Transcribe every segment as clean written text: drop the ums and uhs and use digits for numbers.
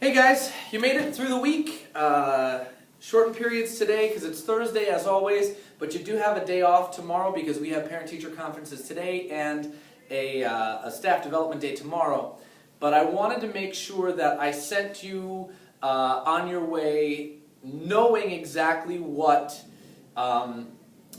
Hey guys, you made it through the week. Shortened periods today because it's Thursday as always, but you do have a day off tomorrow because we have parent-teacher conferences today and a staff development day tomorrow. But I wanted to make sure that I sent you on your way knowing exactly what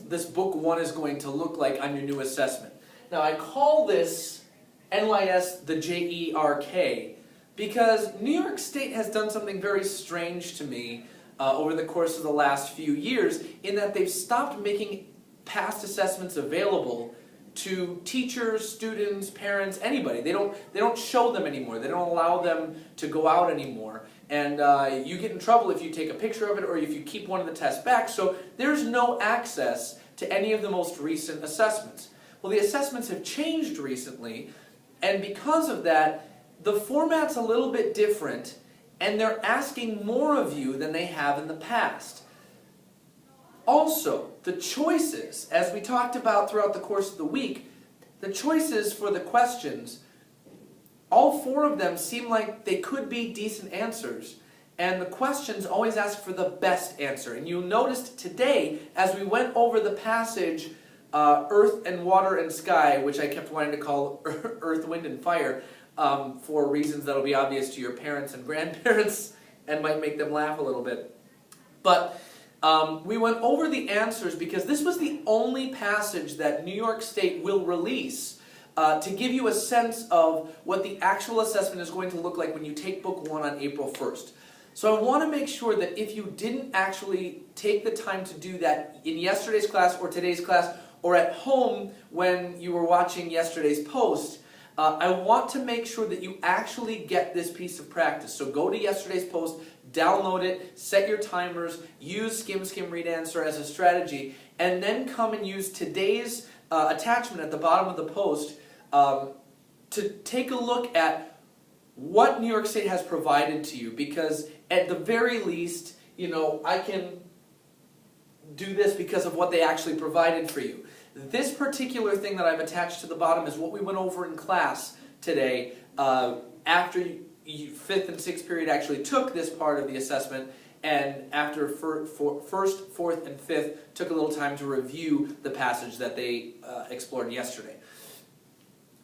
this book 1 is going to look like on your new assessment. Now I call this NYS the JERK because New York State has done something very strange to me over the course of the last few years in that they've stopped making past assessments available to teachers, students, parents, anybody. They don't show them anymore. They don't allow them to go out anymore. And you get in trouble if you take a picture of it or if you keep one of the tests back. So there's no access to any of the most recent assessments. Well, the assessments have changed recently, and because of that, the format's a little bit different, and they're asking more of you than they have in the past. Also, the choices, as we talked about throughout the course of the week, the choices for the questions, all 4 of them seem like they could be decent answers, and the questions always ask for the best answer. And you noticed today, as we went over the passage, Earth and Water and Sky, which I kept wanting to call Earth, Wind, and Fire, for reasons that will be obvious to your parents and grandparents and might make them laugh a little bit. But we went over the answers because this was the only passage that New York State will release to give you a sense of what the actual assessment is going to look like when you take Book 1 on April 1st. So I want to make sure that if you didn't actually take the time to do that in yesterday's class or today's class or at home when you were watching yesterday's post, I want to make sure that you actually get this piece of practice. So go to yesterday's post, download it, set your timers, use Skim Skim Read Answer as a strategy, and then come and use today's attachment at the bottom of the post to take a look at what New York State has provided to you, because at the very least, you know, I can do this because of what they actually provided for you. This particular thing that I've attached to the bottom is what we went over in class today after 5th and 6th period actually took this part of the assessment, and after 1st, 4th, and 5th took a little time to review the passage that they explored yesterday.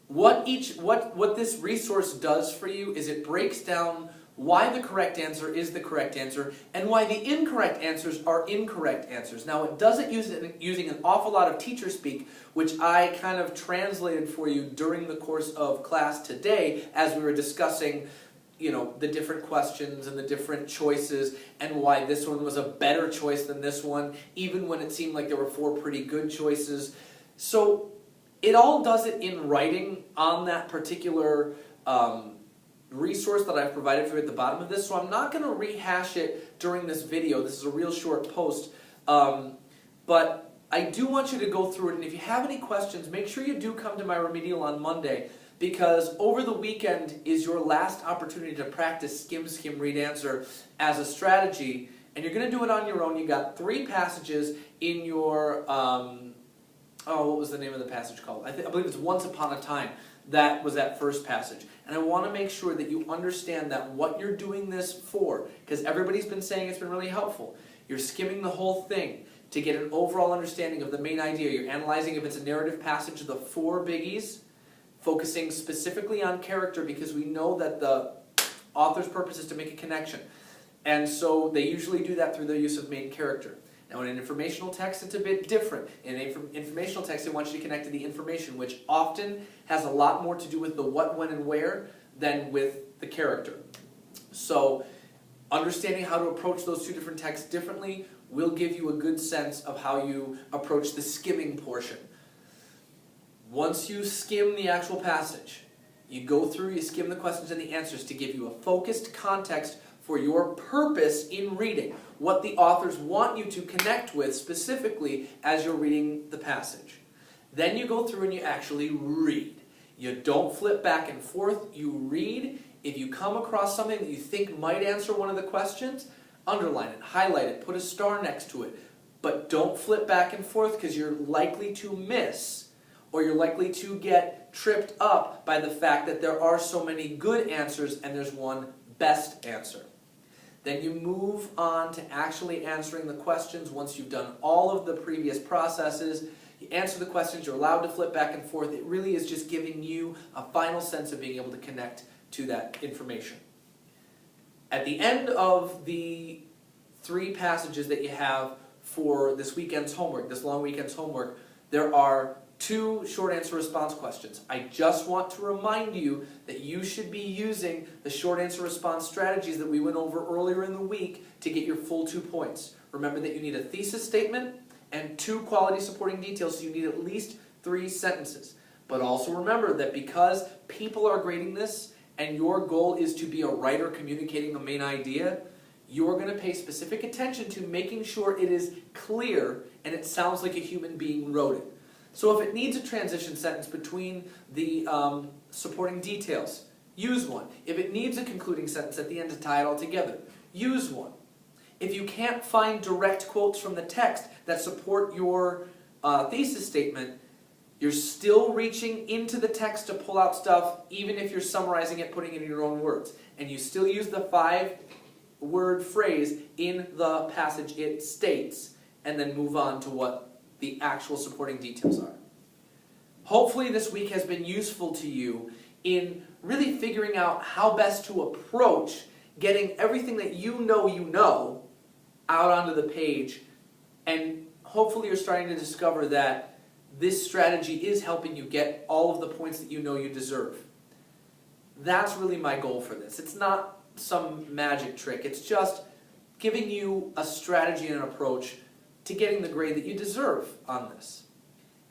What this resource does for you is it breaks down why the correct answer is the correct answer, and why the incorrect answers are incorrect answers. Now, it does it using an awful lot of teacher speak, which I kind of translated for you during the course of class today as we were discussing, you know, the different questions and the different choices, and why this one was a better choice than this one, even when it seemed like there were 4 pretty good choices. So it all does it in writing on that particular resource that I've provided for you at the bottom of this, so I'm not going to rehash it during this video. This is a real short post, but I do want you to go through it, and if you have any questions, make sure you do come to my remedial on Monday, because over the weekend is your last opportunity to practice Skim Skim Read Answer as a strategy, and you're going to do it on your own. You got 3 passages in your, what was the name of the passage called? I believe it's Once Upon a Time. That was that first passage. And I want to make sure that you understand that what you're doing this for, because everybody's been saying it's been really helpful. You're skimming the whole thing to get an overall understanding of the main idea. You're analyzing if it's a narrative passage of the 4 biggies, focusing specifically on character because we know that the author's purpose is to make a connection. And so they usually do that through the use of main character. Now in an informational text, it's a bit different. In an informational text, they want you to connect to the information, which often has a lot more to do with the what, when, and where than with the character. So understanding how to approach those 2 different texts differently will give you a good sense of how you approach the skimming portion. Once you skim the actual passage, you go through, you skim the questions and the answers to give you a focused context for your purpose in reading, what the authors want you to connect with specifically as you're reading the passage. Then you go through and you actually read. You don't flip back and forth, you read. If you come across something that you think might answer one of the questions, underline it, highlight it, put a star next to it. But don't flip back and forth because you're likely to miss, or you're likely to get tripped up by the fact that there are so many good answers and there's one best answer. Then you move on to actually answering the questions once you've done all of the previous processes. You answer the questions, you're allowed to flip back and forth. It really is just giving you a final sense of being able to connect to that information. At the end of the 3 passages that you have for this weekend's homework, this long weekend's homework, there are 2 short answer response questions. I just want to remind you that you should be using the short answer response strategies that we went over earlier in the week to get your full 2 points. Remember that you need a thesis statement and 2 quality supporting details, so you need at least 3 sentences. But also remember that because people are grading this and your goal is to be a writer communicating a main idea, you're going to pay specific attention to making sure it is clear and it sounds like a human being wrote it. So if it needs a transition sentence between the supporting details, use one. If it needs a concluding sentence at the end to tie it all together, use one. If you can't find direct quotes from the text that support your thesis statement, you're still reaching into the text to pull out stuff, even if you're summarizing it, putting it in your own words. And you still use the 5-word phrase in the passage it states, and then move on to what the actual supporting details are. Hopefully this week has been useful to you in really figuring out how best to approach getting everything that you know out onto the page, and hopefully you're starting to discover that this strategy is helping you get all of the points that you know you deserve. That's really my goal for this. It's not some magic trick. It's just giving you a strategy and an approach to getting the grade that you deserve on this.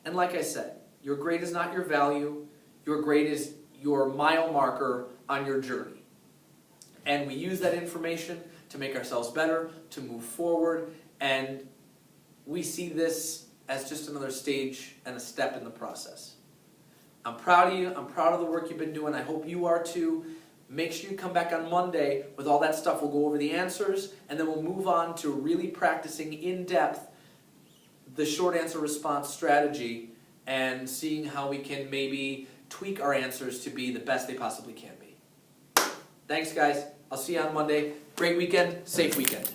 And like I said, your grade is not your value. Your grade is your mile marker on your journey. And we use that information to make ourselves better, to move forward, and we see this as just another stage and a step in the process. I'm proud of you. I'm proud of the work you've been doing. I hope you are too. Make sure you come back on Monday with all that stuff. We'll go over the answers, and then we'll move on to really practicing in depth the short answer response strategy and seeing how we can maybe tweak our answers to be the best they possibly can be. Thanks, guys. I'll see you on Monday. Great weekend. Safe weekend.